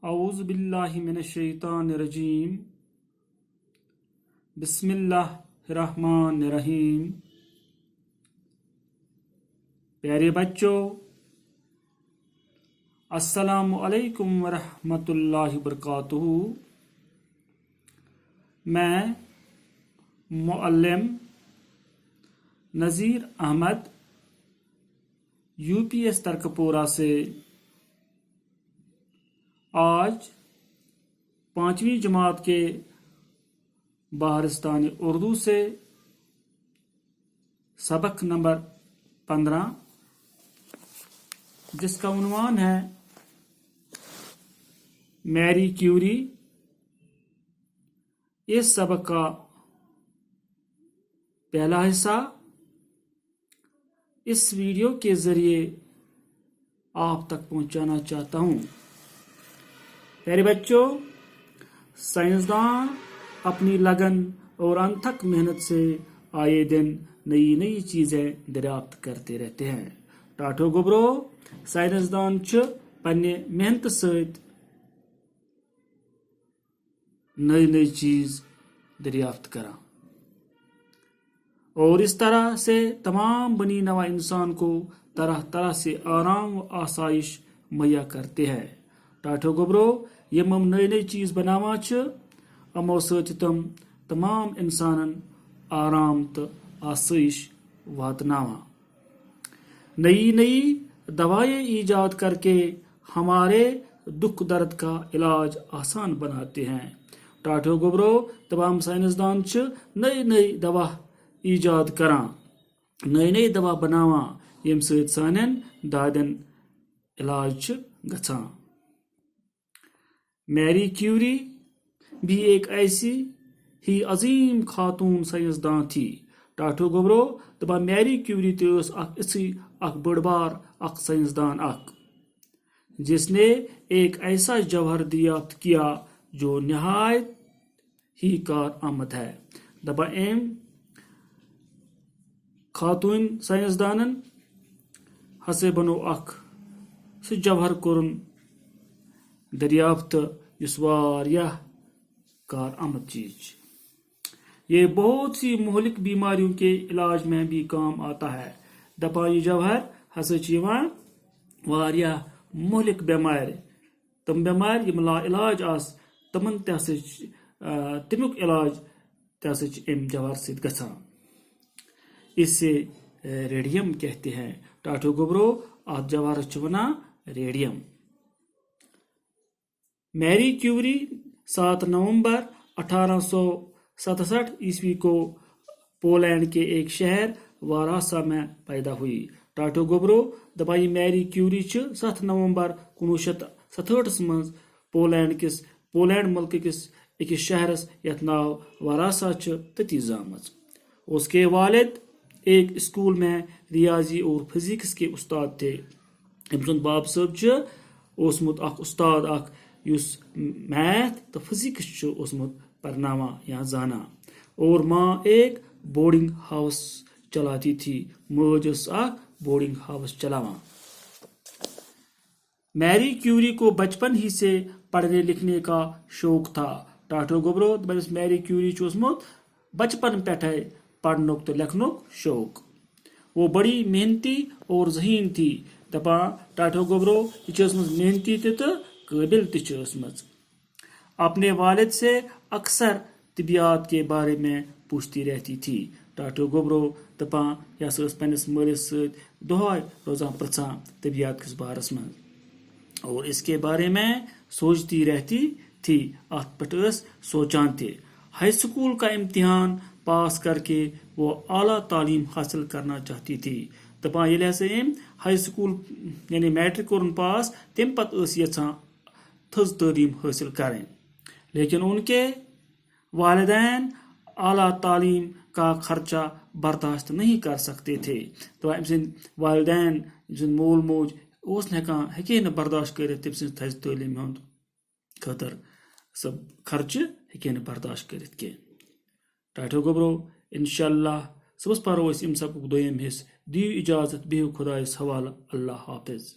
اعوذ باللہ من الشیطان الرجیم بسم اللہ الرحمن الرحیم۔ پیارے بچوں، السلام علیکم ورحمۃ اللہ وبرکاتہ۔ میں معلم نذیر احمد UPS ترکپورہ سے آج 5ویں جماعت کے بہارستانی اردو سے سبق نمبر 15 جس کا عنوان ہے میری کیوری، اس سبق کا پہلا حصہ اس ویڈیو کے ذریعے آپ تک پہنچانا چاہتا ہوں۔ پیارے بچوں، سائنسدان اپنی لگن اور انتھک محنت سے آئے دن نئی نئی چیزیں دریافت کرتے رہتے ہیں۔ ٹاٹو گوبرو سائنسدان پنہ محنت ست نئی نئی چیز دریافت کران اور اس طرح سے تمام بنی نوع انسان کو طرح طرح سے آرام و آسائش مہیا کرتے ہیں۔ ٹاٹو گوبرو یم نئی نئی چیز بناوان امو ست تم تمام انسانن آرام تو آسائش واتناوان۔ نئی نئی دوائیں ایجاد کر کے ہمارے دکھ درد کا علاج آسان بناتے ہیں۔ ٹاٹو گوبرو تمام سائنسدان نئی نئی دوا ایجاد کران، نئی نئی دوا بناوان یم ست سانن دادن علاج گژھان۔ میری کیوری بھی ایک ایسی ہی عظیم خاتون سائنسدان تھی۔ ٹاٹو گوبرو دپان میری کیوری تس اخ بڑ بار اخ سائنسدان جس نے ایک ایسا جوہر دریافت کیا جو نہایت ہی کارآمد ہے۔ دپان ام خاتون سائنسدانن ہسے بنو اخ سہ جوہر کورن دریافت یس واریاہ کارآمد چیز۔ یہ بہت سی مہلک بیماریوں کے علاج میں بھی کام آتا ہے۔ دپان یہ جوہر ہسا یوان واریاہ مہلک بیمار، تم بیمار یم لا علاج آس تمن تمیک علاج تہ ام جوہر ست گژھان۔ اسے ریڈیم کہتے ہیں۔ ٹاٹو گوبرو ات جوہرس ونان ریڈیم۔ میری کیوری 7 نومبر 1867 عیسوی کو پولینڈ کے ایک شہر وارسا میں پیدا ہوئی۔ ٹاٹو گوبرو دپان میری کیوری 7 نومبر 1967 مز پولینڈ ملک کس اکس شہرس یت ناو وارسا تتی زامز۔ اس کے والد ایک اسکول میں ریاضی اور فزکس کے استاد تھے۔ ام سند باپ صاحب اوسمت اخ استاد اخ یس میتھ تو فزکس اوسمت پرناوان یا زانان، اور ماں ایک بورڈنگ ہاؤس چلاتی تھی۔ موج اخ بورڈنگ ہاؤس چلاوان۔ میری کیوری کو بچپن ہی سے پڑھنے لکھنے کا شوق تھا۔ ٹاٹو گوبرو دپان میری کیوری اوسمت بچپن پٹھے پڑھنک تو لکھنک شوق۔ وہ بڑی محنتی اور ذہین تھی۔ دپان ٹاٹو گوبرو یہ محنتی تو قابل تمز۔ اپنے والد سے اکثر طبیعت کے بارے میں پوچھتی رہتی تھی۔ ٹاٹو گوبرو دپان یہ پنس مالس ست دہائے روزان پرژھان طبیعت کس بارس من اور اس کے بارے میں سوچتی رہتی تھی، ات پہ سوچان تھے۔ ہائی اسکول کا امتحان پاس کر کے وہ اعلیٰ تعلیم حاصل کرنا چاہتی تھی۔ دپان یل ہسا ہائی اسکول یعنی میٹرک کورن پاس تم پتہ یژھان تھز تعلیم حاصل کریں، لیکن ان کے والدین اعلیٰ تعلیم کا خرچہ برداشت نہیں کر سکتے تھے۔ تو ام سند والدین مول موج ہیکے نہ برداشت کرت تم سن تھز تعلیم ہند خاطر سب خرچہ ہیکے نہ برداشت کرت کی۔ ٹاٹو گوبرو انشاءاللہ صبح پرو ام سبق دویم حصہ۔ دیو اجازت، بہو خدایس حوالہ، اللہ حافظ۔